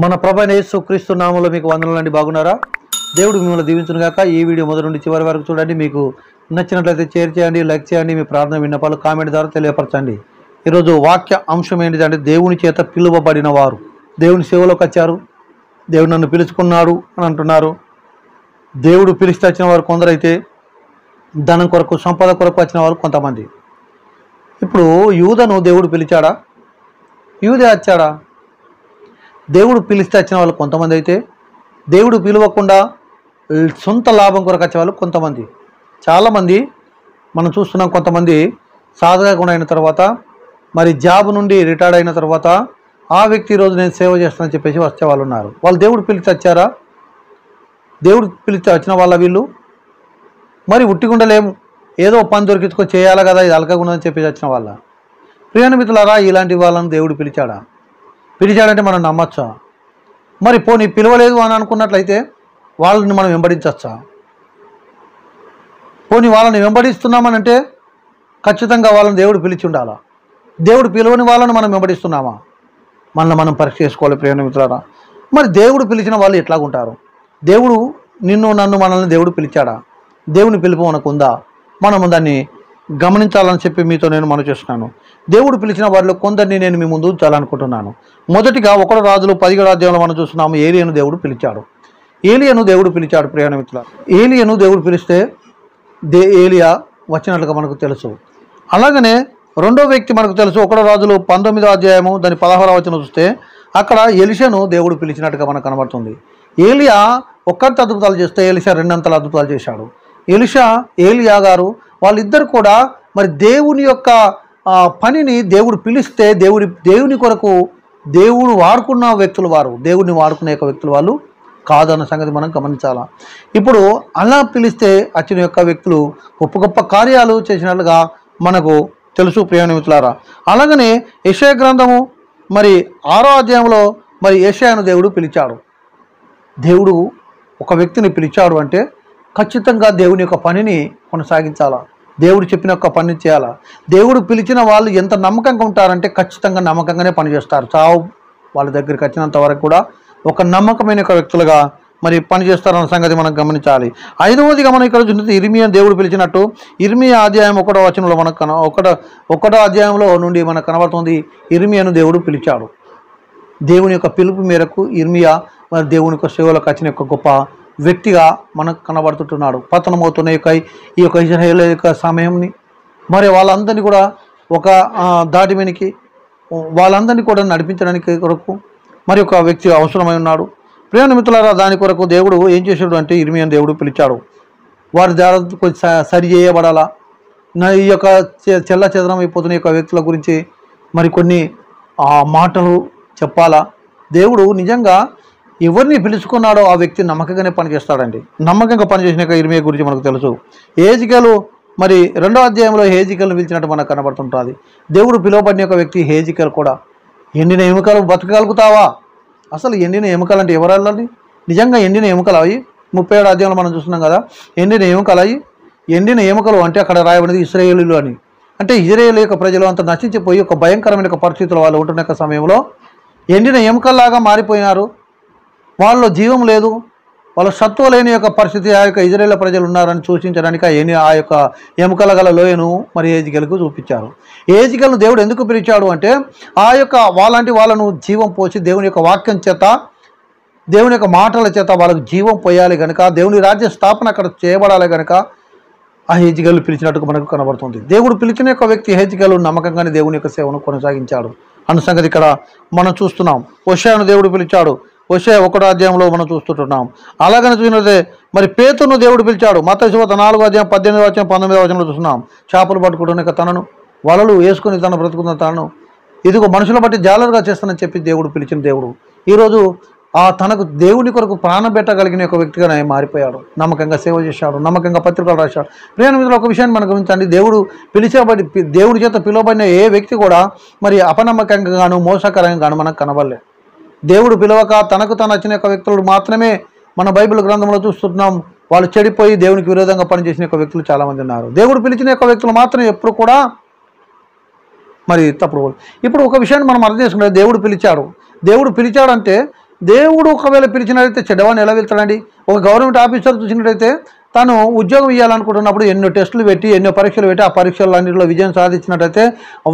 మన ప్రభువైన యేసుక్రీస్తు నామములో మీకు వందనాలండి. బాగున్నారా? దేవుడు మిమ్మల్ని దీవించును గాక. ఈ వీడియో మొదటి నుండి చివరి వరకు చూడండి. మీకు నచ్చినట్లయితే షేర్ చేయండి, లైక్ చేయండి, మీ ప్రార్థన విన్నపాలు కామెంట్ ద్వారా తెలియపరచండి. ఈరోజు వాక్య అంశం ఏంటిదంటే దేవుని చేత పిలువబడిన వారు. దేవుని సేవలోకి వచ్చారు, దేవుడు నన్ను పిలుచుకున్నాడు అని అంటున్నారు. దేవుడు పిలిస్తే వచ్చిన వారు కొందరైతే, ధనం కొరకు సంపద కొరకు వచ్చిన వారు కొంతమంది. ఇప్పుడు యూదను దేవుడు పిలిచాడా? యూదే వచ్చాడా? దేవుడు పిలిస్తే వచ్చిన వాళ్ళు కొంతమంది అయితే, దేవుడు పిలవకుండా సొంత లాభం కొరకు వచ్చే వాళ్ళు కొంతమంది. చాలామంది మనం చూస్తున్నాం. కొంతమంది సాధకుండా అయిన తర్వాత, మరి జాబ్ నుండి రిటైర్డ్ అయిన తర్వాత ఆ వ్యక్తి ఈరోజు నేను సేవ చేస్తానని చెప్పేసి వచ్చే వాళ్ళు ఉన్నారు. వాళ్ళు దేవుడు పిలిచి వచ్చారా? దేవుడు పిలిచి వచ్చిన వాళ్ళ వీళ్ళు? మరి ఉట్టిగుండలేము, ఏదో పని దొరికించుకొని చేయాలి కదా, ఇది అలకగుండదని చెప్పేసి వచ్చిన వాళ్ళ. ప్రియమైన మిత్రులారా, ఇలాంటి వాళ్ళని దేవుడు పిలిచాడా? పిలిచాడంటే మనం నమ్మచ్చా? మరి పోనీ పిలవలేదు అని అనుకున్నట్లయితే వాళ్ళని మనం వెంబడించచ్చా? పోనీ వాళ్ళని వెంబడిస్తున్నామనంటే ఖచ్చితంగా వాళ్ళని దేవుడు పిలిచి ఉండాలా? దేవుడు పిలవని వాళ్ళని మనం వెంబడిస్తున్నామా? మనం పరీక్ష చేసుకోవాలి. ప్రియమైన మిత్రులారా, మరి దేవుడు పిలిచిన వాళ్ళు ఎట్లాగుంటారు? దేవుడు నన్ను మనల్ని దేవుడు పిలిచాడా? దేవుని పిలుపు మనకు ఉందా? మనము దాన్ని గమనించాలని చెప్పి మీతో నేను మనవి చేస్తున్నాను. దేవుడు పిలిచిన వారిలో కొందరిని నేను మీ ముందు ఉంచాలనుకుంటున్నాను. మొదటిగా 1 రాజులు 17వ అధ్యాయంలో మనం చూస్తున్నాము. ఏలియాను దేవుడు పిలిచాడు. ఏలియాను దేవుడు పిలిచాడు. ప్రియమైన మిత్రులారా, ఏలియాను దేవుడు పిలిస్తే ఏలియా వచ్చినట్లుగా మనకు తెలుసు. అలాగనే రెండో వ్యక్తి మనకు తెలుసు. 1 రాజులు 19వ అధ్యాయము దాని 16వ వచనం చూస్తే అక్కడ ఎలీషాను దేవుడు పిలిచినట్టుగా మనకు కనబడుతుంది. ఏలియా ఒక్కంత అద్భుతాలు చేస్తే ఎలీషా 2 అంతల అద్భుతాలు చేశాడు. ఏలియా గారు వాళ్ళిద్దరు కూడా మరి దేవుని యొక్క పనిని దేవుడు పిలిస్తే దేవుని కొరకు దేవుడు వాడుకున్న వ్యక్తులు వారు, దేవుడిని వాడుకునే యొక్క వ్యక్తులు వాళ్ళు కాదన్న సంగతి మనం గమనించాలా. ఇప్పుడు అలా పిలిస్తే వచ్చిన యొక్క వ్యక్తులు గొప్ప గొప్ప కార్యాలు చేసినట్లుగా మనకు తెలుసు. ప్రియమైన మిత్రులారా, అలాగనే యెషయా గ్రంథము మరి 6వ అధ్యాయంలో మరి యెషయాను దేవుడు పిలిచాడు. దేవుడు ఒక వ్యక్తిని పిలిచాడు అంటే ఖచ్చితంగా దేవుని యొక్క పనిని కొనసాగించాలా, దేవుడు చెప్పిన యొక్క పని చేయాలా. దేవుడు పిలిచిన వాళ్ళు ఎంత నమ్మకంగా ఉంటారంటే ఖచ్చితంగా నమ్మకంగానే పనిచేస్తారు. చావు వాళ్ళ దగ్గరికి వచ్చినంత వరకు కూడా ఒక నమ్మకమైన యొక్క వ్యక్తులుగా మరి పనిచేస్తారన్న సంగతి మనం గమనించాలి. 5వదిగా మనం ఇక్కడ చూస్తే ఇర్మియాను దేవుడు పిలిచినట్టు ఇర్మియా అధ్యాయం 1వ వచనంలో మనకు 1వ అధ్యాయంలో నుండి మనకు కనబడుతుంది. ఇర్మియాను దేవుడు పిలిచాడు. దేవుని యొక్క పిలుపు మేరకు ఇర్మియా మరి దేవుని యొక్క సేవలకు వచ్చిన యొక్క గొప్ప వ్యక్తిగా మనకు కనబడుతుంటున్నాడు. పతనమవుతున్న ఈ యొక్క ఇజ్రాయేల్ యొక్క సమయంని మరి వాళ్ళందరినీ కూడా ఒక దాటిమెనికి వాళ్ళందరినీ కూడా నడిపించడానికి కొరకు మరి ఒక వ్యక్తి అవసరమై ఉన్నాడు. ప్రియమైన మిత్రులారా, దాని కొరకు దేవుడు ఏం చేశాడు అంటే ఇర్మియాను దేవుడు పిలిచాడు. వారి ద్వారా కొంచెం సరి చేయబడాలా, ఈ యొక్క చెల్ల చెదరం అయిపోతున్న యొక్క వ్యక్తుల గురించి మరి కొన్ని మాటలు చెప్పాలా. దేవుడు నిజంగా ఎవరిని పిలుచుకున్నాడో ఆ వ్యక్తి నమ్మకంగానే పనిచేస్తాడండి. నమ్మకంగా పనిచేసిన ఇర్మియా గురించి మనకు తెలుసు. హేజికేలు మరి 2వ అధ్యాయంలో హేజికేలను పిలిచినట్టు మనకు కనబడుతుంటుంది. దేవుడు పిలువబడిన ఒక వ్యక్తి హేజికేలు కూడా. ఎండిన ఎముకలు బతకగలుగుతావా? అసలు ఎండిన ఎముకలు అంటే ఎవరల్లని? నిజంగా ఎండిన ఎముకలు అవి 37వ అధ్యాయంలో మనం చూస్తున్నాం కదా. ఎండిన ఎముకలు అవి, ఎండిన ఎముకలు అంటే అక్కడ రాయబడింది ఇశ్రాయేలీలు అని. అంటే ఇజ్రాయేల్ యొక్క ప్రజలు అంత నశించిపోయి ఒక భయంకరమైన పరిస్థితులు వాళ్ళు ఉంటున్న యొక్క సమయంలో ఎండిన ఎముకల్లాగా మారిపోయినారు. వాళ్ళలో జీవం లేదు, వాళ్ళ సత్వ లేని యొక్క పరిస్థితి ఆ యొక్క ఇజ్రాయేల్ ప్రజలు ఉన్నారని సూచించడానికి ఆ యొక్క ఎముకల గల లోయను మరి హేజికేలుకు చూపించారు. హేజికేలును దేవుడు ఎందుకు పిలిచాడు అంటే ఆ యొక్క వాళ్ళను జీవం పోసి దేవుని యొక్క వాక్యం చేత, దేవుని యొక్క మాటల చేత వాళ్ళకు జీవం పోయాలి కనుక, దేవుని రాజ్య స్థాపన అక్కడ చేయబడాలి కనుక ఆ హేజికేలు పిలిచినట్టుగా మనకు కనబడుతుంది. దేవుడు పిలిచిన యొక్క వ్యక్తి హేజికేలు నమ్మకంగానే దేవుని యొక్క సేవను కొనసాగించాడు అన్న సంగతి ఇక్కడ మనం చూస్తున్నాం. హోషేయను దేవుడు పిలిచాడు. హోషేయ 1వ అధ్యాయంలో మనం చూస్తుంటున్నాం. అలాగని చూసినట్లయితే మరి పేతురును దేవుడు పిలిచాడు. మత్తయి సువార్త 4వ అధ్యాయం 18వ వచనం 19వ వచనంలో చూస్తున్నాం. చేపలు పట్టుకుంటున్న తనను, వలలు వేసుకుని తను బ్రతుకున్న తనను ఇదిగో మనుషుల బట్టి జాలరుగా చేస్తానని చెప్పి దేవుడు పిలిచిన దేవుడు ఈరోజు తనకు దేవుని కొరకు ప్రాణం పెట్టగలిగిన ఒక వ్యక్తిగా మారిపోయాడు. నమ్మకంగా సేవ చేశాడు, నమ్మకంగా పత్రికలు రాశాడు. ప్రియమైన మిత్రులు, ఒక విషయాన్ని మనం గమనించండి. దేవుడి చేత పిలువబడిన ఏ వ్యక్తి కూడా మరి అపనమ్మకంగాను మోసకరంగాను మనకు కనబడలేదు. దేవుడు పిలవక తనకు తను వచ్చిన యొక్క వ్యక్తులు మాత్రమే మన బైబిల్ గ్రంథంలో చూస్తున్నాం. వాళ్ళు చెడిపోయి దేవునికి విరోధంగా పనిచేసిన యొక్క వ్యక్తులు చాలామంది ఉన్నారు. దేవుడు పిలిచిన యొక్క వ్యక్తులు మాత్రం ఎప్పుడు కూడా మరి తప్పుడు. ఇప్పుడు ఒక విషయాన్ని మనం అర్థం చేసుకుంటే దేవుడు పిలిచాడంటే దేవుడు ఒకవేళ పిలిచినట్లయితే చెడ్డవాడిని ఎలా వెళ్తాడండి? ఒక గవర్నమెంట్ ఆఫీసర్ చూసినట్టయితే తను ఉద్యోగం ఇవ్వాలనుకుంటున్నప్పుడు ఎన్నో టెస్టులు పెట్టి ఎన్నో పరీక్షలు పెట్టి ఆ పరీక్షలన్నింటిలో విజయం సాధించినట్టయితే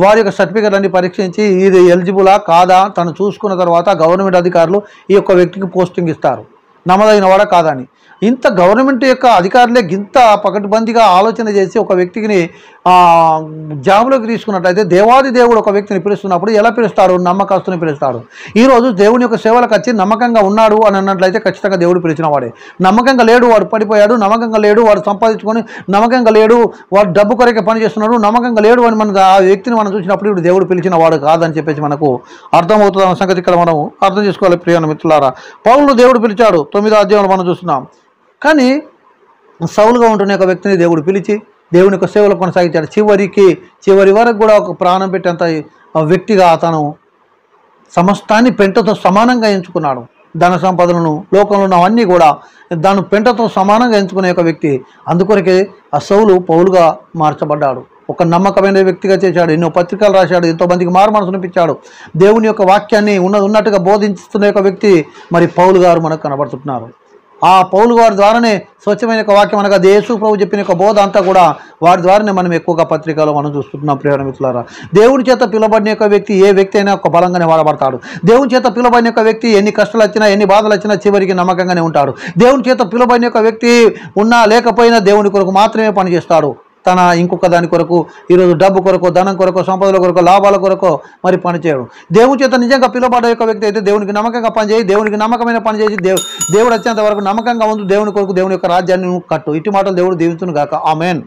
వారి యొక్క సర్టిఫికెట్ అన్ని పరీక్షించి ఇది ఎలిజిబులా కాదా తను చూసుకున్న తర్వాత గవర్నమెంట్ అధికారులు ఈ యొక్క వ్యక్తికి పోస్టింగ్ ఇస్తారు, నమ్మదగిన వాడా కాదా అని. ఇంత గవర్నమెంట్ యొక్క అధికారులే ఇంత పకడ్బందీగా ఆలోచన చేసి ఒక వ్యక్తిని జాబులోకి తీసుకున్నట్లయితే దేవాది దేవుడు ఒక వ్యక్తిని పిలుస్తున్నప్పుడు ఎలా పిలుస్తాడు? నమ్మకస్తుని పిలుస్తాడు. ఈరోజు దేవుని యొక్క సేవలకు వచ్చి నమ్మకంగా ఉన్నాడు అని అన్నట్లయితే ఖచ్చితంగా దేవుడు పిలిచిన వాడే. నమ్మకంగా లేడు, వాడు పడిపోయాడు, నమ్మకంగా లేడు, వాడు సంపాదించుకొని, నమ్మకంగా లేడు, వాడు డబ్బు కొరకే పని చేస్తున్నాడు, నమ్మకంగా లేడు అని మన ఆ వ్యక్తిని మనం చూసినప్పుడు ఇప్పుడు దేవుడు పిలిచిన వాడు కాదని చెప్పేసి మనకు అర్థమవుతుంది అన్న సంగతి ఇక్కడ మనం అర్థం చేసుకోవాలి. ప్రియ మిత్రులారా, పౌలును దేవుడు పిలిచాడు, 9వ అధ్యాయంలో మనం చూస్తున్నాం. కానీ సౌలుగా ఉంటున్న ఒక వ్యక్తిని దేవుడు పిలిచి దేవుని యొక్క సేవలు కొనసాగించాడు. చివరి వరకు కూడా ఒక ప్రాణం పెట్టేంత వ్యక్తిగా అతను సమస్తాన్ని పెంటతో సమానంగా ఎంచుకున్నాడు. ధన సంపదలను, లోకంలో ఉన్నవన్నీ కూడా దాని పెంటతో సమానంగా ఎంచుకునే ఒక వ్యక్తి. అందుకొరకే ఆ సౌలు పౌలుగా మార్చబడ్డాడు. ఒక నమ్మకమైన వ్యక్తిగా చేశాడు. ఎన్నో పత్రికలు రాశాడు, ఎంతోమందికి మారు మనసు అనిపించాడు. దేవుని యొక్క వాక్యాన్ని ఉన్నట్టుగా బోధిస్తున్న ఒక వ్యక్తి మరి పౌలు గారు మనకు కనబడుతున్నారు. ఆ పౌలు గారి ద్వారానే స్వచ్ఛమైన ఒక వాక్యం అనగా యేసు ప్రభు చెప్పిన ఒక బోధ అంతా కూడా వారి ద్వారానే మనం ఎక్కువగా పత్రికలో మనం చూస్తున్నాం. ప్రియ మిత్రులారా, దేవుని చేత పిలువబడిన ఒక వ్యక్తి ఏ వ్యక్తి అయినా ఒక బలంగానే వాడబడతాడు. దేవుని చేత పిలువబడిన ఒక వ్యక్తి ఎన్ని కష్టాలు వచ్చినా ఎన్ని బాధలు వచ్చినా చివరికి నమ్మకంగానే ఉంటాడు. దేవుని చేత పిలువబడిన ఒక వ్యక్తి ఉన్నా లేకపోయినా దేవుని కొరకు మాత్రమే పనిచేస్తాడు. తన ఇంకొక దాని కొరకు, ఈరోజు డబ్బు కొరకు, ధనం కొరకు, సంపదల కొరకు, లాభాల కొరకు మరి పనిచేయడు. దేవుని చేత నిజంగా పిలువబడే ఒక వ్యక్తి అయితే దేవునికి నమ్మకంగా పనిచేయి, దేవునికి నమ్మకమైన పని చేసి దేవుడు వచ్చేంత వరకు నమ్మకంగా ఉంది దేవుని కొరకు, దేవుని యొక్క రాజ్యాన్ని కట్టు. ఇటు మాటలు దేవుడు దీవించును గాక. ఆమేన్.